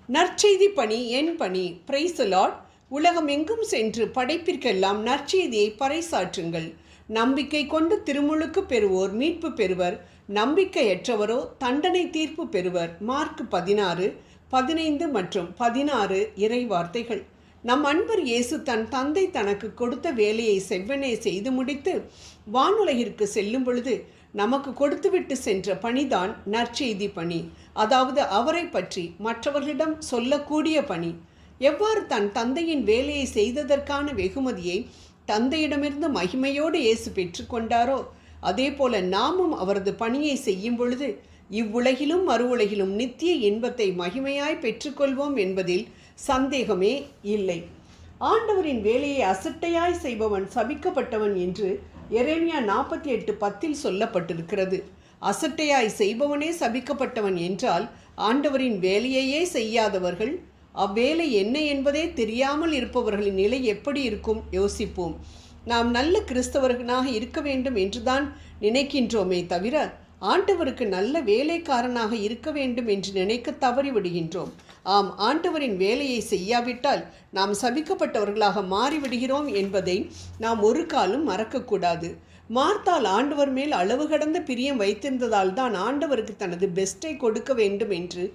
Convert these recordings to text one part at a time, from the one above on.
நற்செய்தி பணி என் பணி. Praise the Lord. உலகம் எங்கும் சென்று படைப்பிற்கெல்லாம் நற்செய்தியை பறைசாற்றுங்கள். நம்பிக்கை கொண்டு திருமுழுக்கு பெறுவோர் மீட்பு பெறுவர், நம்பிக்கையற்றவரோ தண்டனை தீர்ப்பு பெறுவர். மார்க் 16:15 மற்றும் 16 இறை வார்த்தைகள். நம் அன்பர் இயேசு தன் தந்தை தனக்கு கொடுத்த வேலையை செவ்வனே செய்து முடித்து வானுலகிற்கு செல்லும் பொழுது நமக்கு கொடுத்துவிட்டு சென்ற பணிதான் நற்செய்தி பணி. அதாவது அவரை பற்றி மற்றவர்களிடம் சொல்லக்கூடிய பணி. எவ்வாறு தன் தந்தையின் வேலையை செய்ததற்கான வெகுமதியை தந்தையிடமிருந்து மகிமையோடு இயேசு பெற்றுக்கொண்டாரோ அதே போல நாமும் அவரது பணியை செய்யும் பொழுது இவ்வுலகிலும் மறு உலகிலும் நித்திய இன்பத்தை மகிமையாய் பெற்றுக்கொள்வோம் என்பதில் சந்தேகமே இல்லை. ஆண்டவரின் வேலையை அசட்டையாய் செய்பவன் சபிக்கப்பட்டவன் என்று எரேமியா 48:10 சொல்லப்பட்டிருக்கிறது. அசட்டையாய் செய்பவனே சபிக்கப்பட்டவன் என்றால் ஆண்டவரின் வேலையையே செய்யாதவர்கள், அவ்வேலை என்ன என்பதே தெரியாமல் இருப்பவர்களின் நிலை எப்படி இருக்கும் யோசிப்போம். நாம் நல்ல கிறிஸ்தவர்களாக இருக்க வேண்டும் என்றுதான் நினைக்கின்றோமே தவிர ஆண்டவருக்கு நல்ல வேலைக்காரனாக இருக்க வேண்டும் என்று நினைக்க தவறிவிடுகின்றோம். ஆம், ஆண்டவரின் வேலையை செய்யாவிட்டால் நாம் சபிக்கப்பட்டவர்களாக மாறிவிடுகிறோம் என்பதை நாம் ஒரு காலம் மறக்கக்கூடாது. மார்த்தாள் ஆண்டவர் மேல் அளவு கடந்த பிரியம் வைத்திருந்ததால் தான் ஆண்டவருக்கு தனது பெஸ்ட்டை கொடுக்க வேண்டும் என்று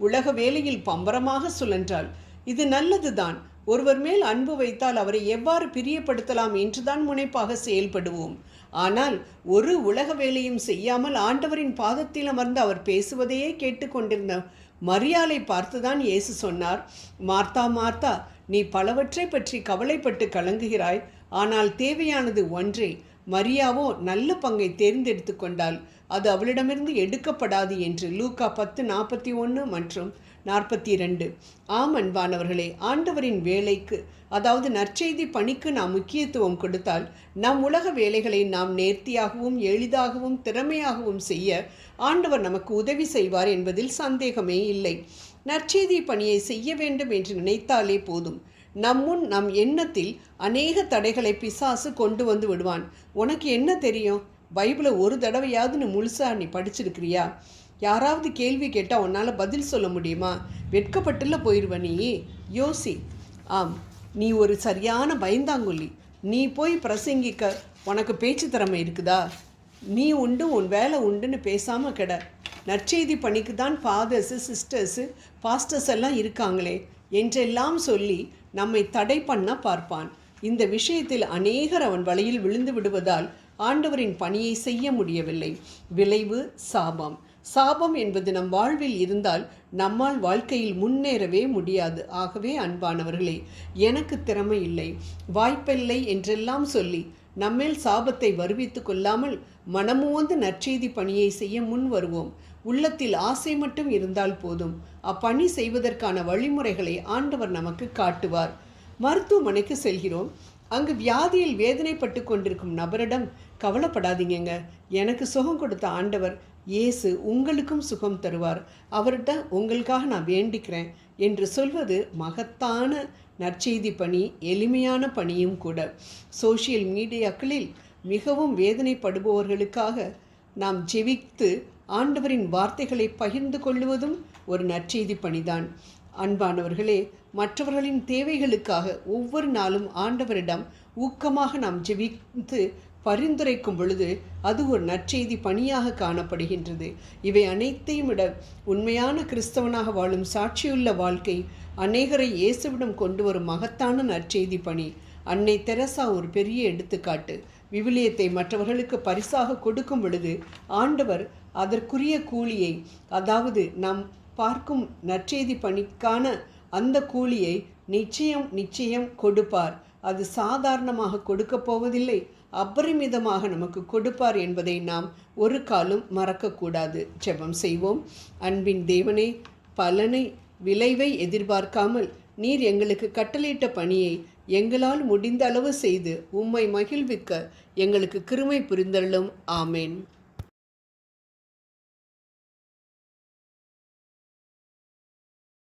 உலக வேலையில் பம்பரமாக சுழன்றாள். இது நல்லதுதான். ஒருவர் மேல் அன்பு வைத்தால் அவரை எவ்வாறு பிரியப்படுத்தலாம் என்றுதான் முனைப்பாக செயல்படுவோம். ஆனால் ஒரு உலக வேலையும் செய்யாமல் ஆண்டவரின் பாதத்தில் அமர்ந்து அவர் பேசுவதையே கேட்டுக்கொண்டிருந்த மரியாளை பார்த்துதான் இயேசு சொன்னார், மார்த்தா மார்த்தா, நீ பலவற்றை பற்றி கவலைப்பட்டு கலங்குகிறாய், ஆனால் தேவையானது ஒன்றே. மரியாவோ நல்ல பங்கை தேர்ந்தெடுத்து கொண்டால் அது அவளிடமிருந்து எடுக்கப்படாது என்று லூக்கா 10:41 மற்றும் 42. ஆம் அன்பானவர்களே, ஆண்டவரின் வேலைக்கு அதாவது நற்செய்தி பணிக்கு நாம் முக்கியத்துவம் கொடுத்தால் நம் உலக வேலைகளை நாம் நேர்த்தியாகவும் எளிதாகவும் திறமையாகவும் செய்ய ஆண்டவர் நமக்கு உதவி செய்வார் என்பதில் சந்தேகமே இல்லை. நற்செய்தி பணியை செய்ய வேண்டும் என்று நினைத்தாலே போதும், நம் எண்ணத்தில் அநேக தடைகளை பிசாசு கொண்டு வந்து விடுவான். உனக்கு என்ன தெரியும்? பைபிளை ஒரு தடவையாவது நீ முழுசாக நீ படிச்சிருக்கிறியா? யாராவது கேள்வி கேட்டால் உன்னால் பதில் சொல்ல முடியுமா? வெட்கப்பட்டுல போயிடுவ நீ. யோசி. ஆம், நீ ஒரு சரியான பயந்தாங்கொல்லி. நீ போய் பிரசங்கிக்க உனக்கு பேச்சு திறமை இருக்குதா? நீ உண்டு உன் வேலை உண்டுன்னு பேசாமல் கிட. நற்செய்தி பணிக்கு தான் ஃபாதர்ஸு சிஸ்டர்ஸு பாஸ்டர்ஸ் எல்லாம் இருக்காங்களே என்றெல்லாம் சொல்லி நம்மை தடை பண்ண பார்ப்பான். இந்த விஷயத்தில் அநேகர் அவன் வலையில் விழுந்து விடுவதால் ஆண்டவரின் பணியை செய்ய முடியவில்லை. விளைவு சாபம். சாபம் என்பது நம் வாழ்வில் இருந்தால் நம்மால் வாழ்க்கையில் முன்னேறவே முடியாது. ஆகவே அன்பானவர்களே, எனக்கு திறமை இல்லை, வாய்ப்பில்லை என்றெல்லாம் சொல்லி நம்மேல் சாபத்தை வருவித்து கொள்ளாமல் மனமுவந்து நற்செய்தி பணியை செய்ய முன் வருவோம். உள்ளத்தில் ஆசை மட்டும் இருந்தால் போதும், அப்பணி செய்வதற்கான வழிமுறைகளை ஆண்டவர் நமக்கு காட்டுவார். மருத்துவமனைக்கு செல்கிறோம். அங்கு வியாதியில் வேதனைப்பட்டு கொண்டிருக்கும் நபரிடம், கவலைப்படாதீங்க, எனக்கு சுகம் கொடுத்த ஆண்டவர் இயேசு உங்களுக்கும் சுகம் தருவார், அவர்கிட்ட உங்களுக்காக நான் வேண்டிக்கிறேன் என்று சொல்வது மகத்தான நற்செய்தி பணி, எளிமையான பணியும் கூட. சோஷியல் மீடியாக்களில் மிகவும் வேதனைப்படுபவர்களுக்காக நாம் ஜெபித்து ஆண்டவரின் வார்த்தைகளை பகிர்ந்து கொள்வதும் ஒரு நற்செய்தி பணிதான். அன்பானவர்களே, மற்றவர்களின் தேவைகளுக்காக ஒவ்வொரு நாளும் ஆண்டவரிடம் ஊக்கமாக நாம் ஜெபித்து பரிந்துரைக்கும் பொழுது அது ஒரு நற்செய்தி பணியாக காணப்படுகின்றது. இவை அனைத்தையும் விட உண்மையான கிறிஸ்தவனாக வாழும் சாட்சியுள்ள வாழ்க்கை அநேகரை இயேசுவிடம் கொண்டு வரும் மகத்தான நற்செய்தி பணி. அன்னை தெரசா ஒரு பெரிய எடுத்துக்காட்டு. விவிலியத்தை மற்றவர்களுக்கு பரிசாக கொடுக்கும் பொழுது ஆண்டவர் அதற்குரிய கூலியை, அதாவது நாம் பார்க்கும் நற்செய்தி பணிக்கான அந்த கூலியை நிச்சயம் கொடுப்பார். அது சாதாரணமாக கொடுக்கப் போவதில்லை, அபரிமிதமாக நமக்கு கொடுப்பார் என்பதை நாம் ஒரு காலம் மறக்கக்கூடாது. ஜெபம் செய்வோம். அன்பின் தேவனே, பலனை விளைவை எதிர்பார்க்காமல் நீர் எங்களுக்கு கட்டளையிட்ட பணியை எங்களால் முடிந்த அளவு செய்து உம்மை மகிழ்விக்க எங்களுக்கு கிருபை புரிந்தருளும். ஆமேன்.